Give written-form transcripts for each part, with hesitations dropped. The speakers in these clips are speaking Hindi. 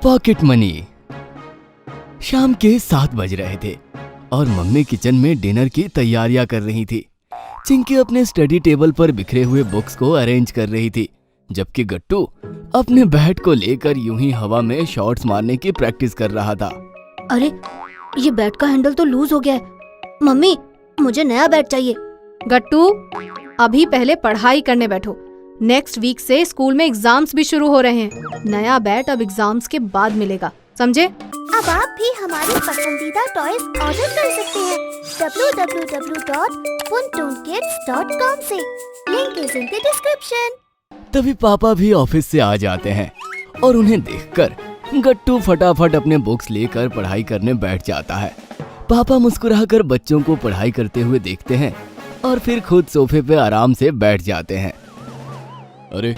Pocket money. शाम के 7 बज रहे थे और मम्मी किचन में डिनर की तैयारियां कर रही थी। चिंकी अपने स्टडी टेबल पर बिखरे हुए बुक्स को अरेंज कर रही थी, जबकि गट्टू अपने बैट को लेकर यूं ही हवा में शॉट्स मारने की प्रैक्टिस कर रहा था। अरे ये बैट का हैंडल तो लूज हो गया है। मम्मी, मुझे नया बैट चाहिए। गट्टू, अभी पहले पढ़ाई करने बैठो। नेक्स्ट वीक से स्कूल में एग्जाम्स भी शुरू हो रहे हैं। नया बैट अब एग्जाम्स के बाद मिलेगा, समझे? अब आप भी हमारी पसंदीदा टॉयज ऑर्डर कर सकते हैं www.puntoonkids.com से। Link is in the description. तभी पापा भी ऑफिस से आ जाते हैं और उन्हें देखकर गट्टू फटाफट अपने बुक्स लेकर पढ़ाई करने बैठ जाता है। पापा मुस्कुराकर बच्चों को पढ़ाई करते हुए देखते हैं और फिर खुद सोफे पे आराम से बैठ जाते हैं। अरे,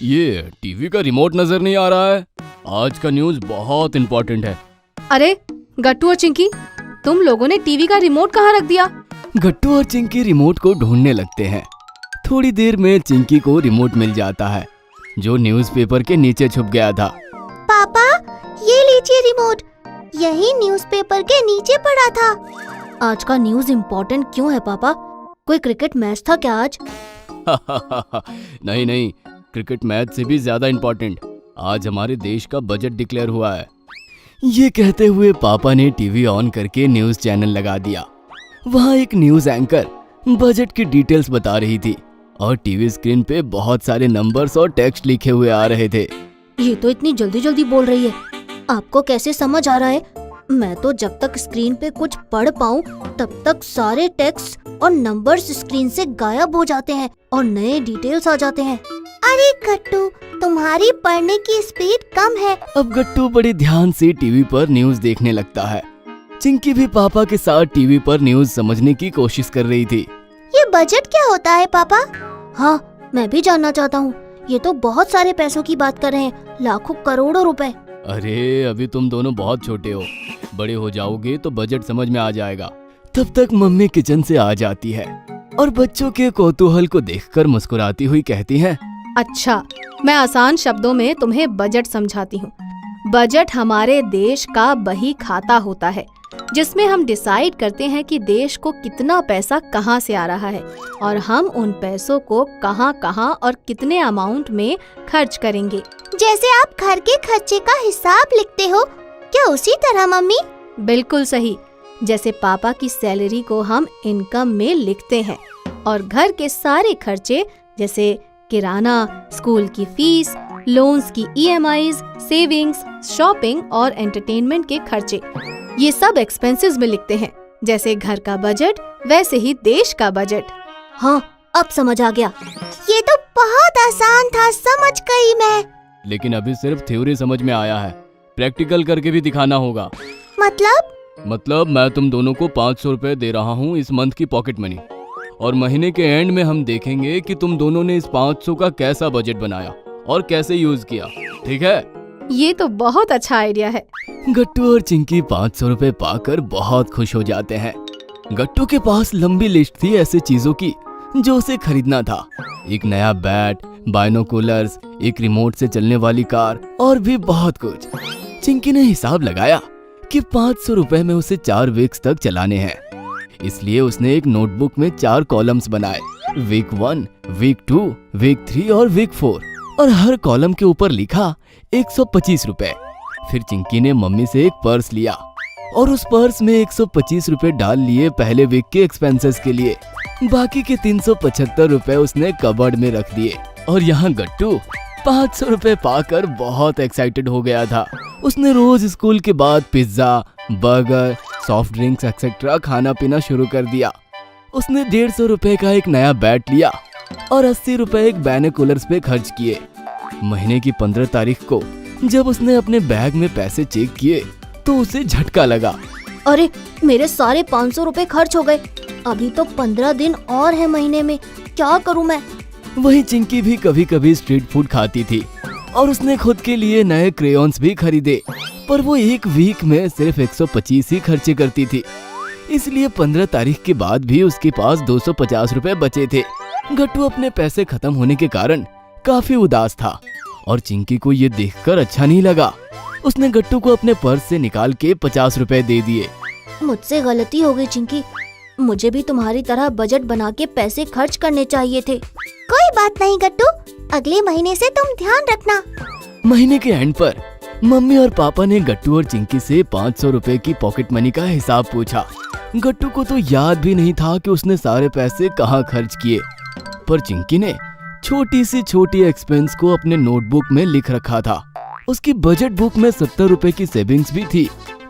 ये टीवी का रिमोट नजर नहीं आ रहा है। आज का न्यूज़ बहुत इम्पोर्टेंट है। अरे गट्टू और चिंकी, तुम लोगों ने टीवी का रिमोट कहाँ रख दिया? गट्टू और चिंकी रिमोट को ढूंढने लगते हैं। थोड़ी देर में चिंकी को रिमोट मिल जाता है, जो न्यूज़पेपर के नीचे छुप गया था। पापा, ये लीजिए रिमोट, यही न्यूज़पेपर के नीचे पड़ा था। आज का न्यूज़ इम्पोर्टेंट क्यों है पापा? कोई क्रिकेट मैच था क्या आज? नहीं, क्रिकेट मैच से भी ज्यादा इम्पोर्टेंट। आज हमारे देश का बजट डिक्लेयर हुआ है। ये कहते हुए पापा ने टीवी ऑन करके न्यूज़ चैनल लगा दिया। वहाँ एक न्यूज़ एंकर बजट की डिटेल्स बता रही थी और टीवी स्क्रीन पे बहुत सारे नंबर्स और टेक्स्ट लिखे हुए आ रहे थे। ये तो इतनी जल्दी बोल रही है, आपको कैसे समझ आ रहा है? मैं तो जब तक स्क्रीन पे कुछ पढ़ पाऊँ तब तक सारे टेक्स्ट और नंबर्स स्क्रीन से गायब हो जाते हैं और नए डिटेल्स आ जाते हैं। अरे गट्टू, तुम्हारी पढ़ने की स्पीड कम है। अब गट्टू बड़े ध्यान से टीवी पर न्यूज़ देखने लगता है। चिंकी भी पापा के साथ टीवी पर न्यूज़ समझने की कोशिश कर रही थी। ये बजट क्या होता है पापा? हाँ, मैं भी जानना चाहता हूँ। ये तो बहुत सारे पैसों की बात कर रहे हैं, लाखों करोड़ों रुपए। अरे अभी तुम दोनों बहुत छोटे हो, बड़े हो जाओगे तो बजट समझ में आ जाएगा। तब तक मम्मी किचन से आ जाती है और बच्चों के कौतूहल को देखकर मुस्कुराती हुई कहती है, अच्छा, मैं आसान शब्दों में तुम्हें बजट समझाती हूँ। बजट हमारे देश का बही खाता होता है, जिसमें हम डिसाइड करते हैं कि देश को कितना पैसा कहाँ से आ रहा है और हम उन पैसों को कहाँ कहाँ और कितने अमाउंट में खर्च करेंगे। जैसे आप घर के खर्चे का हिसाब लिखते हो, क्या उसी तरह मम्मी? बिल्कुल सही। जैसे पापा की सैलरी को हम इनकम में लिखते हैं और घर के सारे खर्चे जैसे किराना, स्कूल की फीस, लोन्स की EMIs, सेविंग्स, शॉपिंग और एंटरटेनमेंट के खर्चे, ये सब एक्सपेंसेस में लिखते हैं। जैसे घर का बजट वैसे ही देश का बजट। हाँ, अब समझ आ गया। ये तो बहुत आसान था, समझ गई मैं। लेकिन अभी सिर्फ थ्योरी समझ में आया है, प्रैक्टिकल करके भी दिखाना होगा। मतलब मैं तुम दोनों को 500 रुपए दे रहा हूँ इस मंथ की पॉकेट मनी, और महीने के एंड में हम देखेंगे कि तुम दोनों ने इस 500 का कैसा बजट बनाया और कैसे यूज किया, ठीक है? ये तो बहुत अच्छा आइडिया है। गट्टू और चिंकी 500 रुपए पाकर बहुत खुश हो जाते हैं। गट्टू के पास लंबी लिस्ट थी ऐसे चीजों की जो उसे खरीदना था। एक नया बैट, बाइनोकुलर्स, एक रिमोट से चलने वाली कार और भी बहुत कुछ। चिंकी ने हिसाब लगाया कि 500 रुपए में उसे 4 वीक्स तक चलाने हैं, इसलिए उसने एक नोटबुक में 4 कॉलम्स बनाए, वीक 1, वीक 2, वीक 3 और वीक 4, और हर कॉलम के ऊपर लिखा 125 रुपए। फिर चिंकी ने मम्मी से एक पर्स लिया और उस पर्स में 125 रुपए डाल लिए पहले वीक के एक्सपेंसेस के लिए। बाकी के 375 रुपए उसने कबर्ड में रख दिए। और यहाँ गट्टू 500 रुपए पाकर बहुत एक्साइटेड हो गया था। उसने रोज स्कूल के बाद pizza, burger, soft drinks etcetera खाना पीना शुरू कर दिया। उसने 150 रुपए का एक नया बैट लिया और 80 रुपए एक बाइनोकुलर्स पे खर्च किए। महीने की 15 तारीख को जब उसने अपने बैग में पैसे चेक किए तो उसे झटका लगा। अरे, मेरे सारे 500 रुपए खर्च हो गए। अभी तो 15 दिन और है महीने में, क्या करूं मैं? वही चिंकी भी कभी कभी स्ट्रीट फूड खाती थी और उसने खुद के लिए नए क्रेयॉन्स भी खरीदे, पर वो एक वीक में सिर्फ 125 ही खर्चे करती थी। इसलिए 15 तारीख के बाद भी उसके पास 250 रुपए बचे थे। गट्टू अपने पैसे खत्म होने के कारण काफी उदास था और चिंकी को ये देखकर अच्छा नहीं लगा। उसने गट्टू को अपने पर्स से निकाल के 50 रुपए दे दिए। मुझसे गलती हो गई चिंकी, मुझे भी तुम्हारी तरह बजट बना के पैसे खर्च करने चाहिए थे। कोई बात नहीं गट्टू, अगले महीने से तुम ध्यान रखना। महीने के एंड पर मम्मी और पापा ने गट्टू और चिंकी से 500 रुपए की पॉकेट मनी का हिसाब पूछा। गट्टू को तो याद भी नहीं था कि उसने सारे पैसे कहाँ खर्च किए, पर चिंकी ने छोटी सी छोटी एक्सपेंस को अपने नोटबुक में लिख रखा था। उसकी बजट बुक में 70 रुपए की सेविंग्स भी थी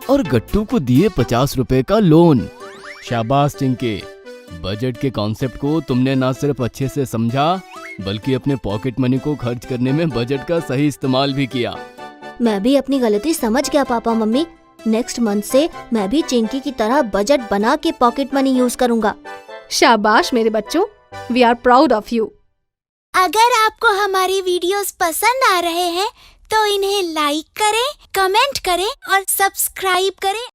और गट्टू को दिए 50 रुपए का लोन। शाबाश चिंकी, बजट के कॉन्सेप्ट को तुमने ना सिर्फ अच्छे से समझा बल्कि अपने पॉकेट मनी को खर्च करने में बजट का सही इस्तेमाल भी किया। मैं भी अपनी गलती समझ गया पापा मम्मी। नेक्स्ट मंथ से मैं भी चिंकी की तरह बजट बना के पॉकेट मनी यूज करूँगा। शाबाश मेरे बच्चों, we are proud of you. अगर आपको हमारी वीडियोस पसंद आ रहे हैं तो इन्हें लाइक करें, कमेंट करें और सब्सक्राइब करें